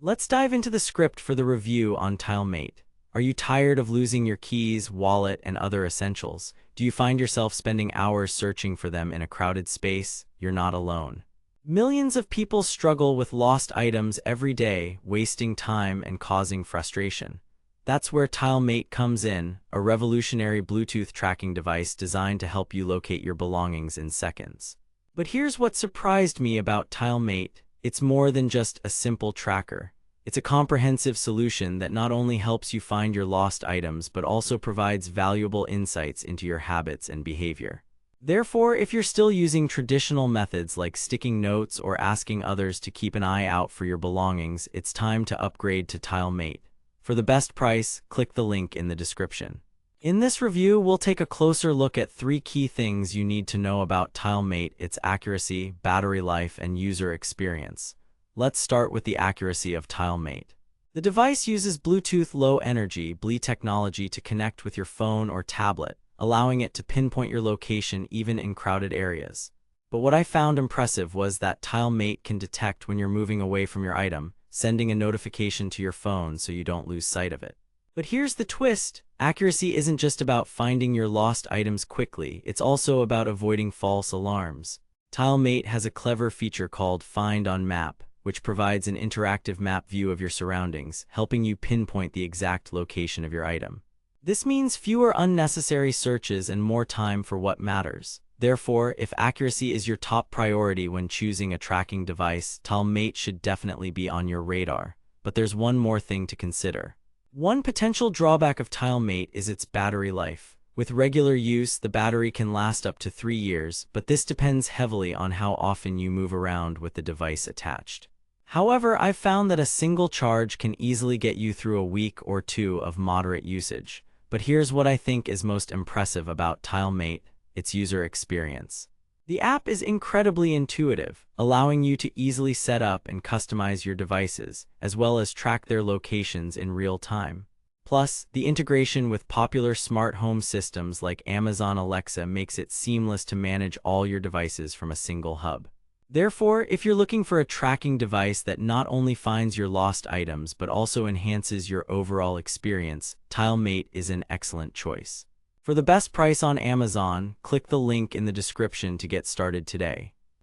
Let's dive into the script for the review on TileMate. Are you tired of losing your keys, wallet, and other essentials? Do you find yourself spending hours searching for them in a crowded space? You're not alone. Millions of people struggle with lost items every day, wasting time and causing frustration. That's where TileMate comes in, a revolutionary Bluetooth tracking device designed to help you locate your belongings in seconds. But here's what surprised me about TileMate. It's more than just a simple tracker. It's a comprehensive solution that not only helps you find your lost items but also provides valuable insights into your habits and behavior. Therefore, if you're still using traditional methods like sticking notes or asking others to keep an eye out for your belongings, it's time to upgrade to TileMate. For the best price, click the link in the description. In this review, we'll take a closer look at 3 key things you need to know about TileMate: its accuracy, battery life, and user experience. Let's start with the accuracy of TileMate. The device uses Bluetooth Low Energy (BLE) technology to connect with your phone or tablet, allowing it to pinpoint your location even in crowded areas. But what I found impressive was that TileMate can detect when you're moving away from your item, sending a notification to your phone so you don't lose sight of it. But here's the twist. Accuracy isn't just about finding your lost items quickly, it's also about avoiding false alarms. TileMate has a clever feature called Find on Map, which provides an interactive map view of your surroundings, helping you pinpoint the exact location of your item. This means fewer unnecessary searches and more time for what matters. Therefore, if accuracy is your top priority when choosing a tracking device, TileMate should definitely be on your radar. But there's one more thing to consider. One potential drawback of TileMate is its battery life. With regular use, the battery can last up to 3 years, but this depends heavily on how often you move around with the device attached. However, I've found that a single charge can easily get you through a week or 2 of moderate usage. But here's what I think is most impressive about TileMate: its user experience. The app is incredibly intuitive, allowing you to easily set up and customize your devices, as well as track their locations in real time. Plus, the integration with popular smart home systems like Amazon Alexa makes it seamless to manage all your devices from a single hub. Therefore, if you're looking for a tracking device that not only finds your lost items but also enhances your overall experience, TileMate is an excellent choice. For the best price on Amazon, click the link in the description to get started today.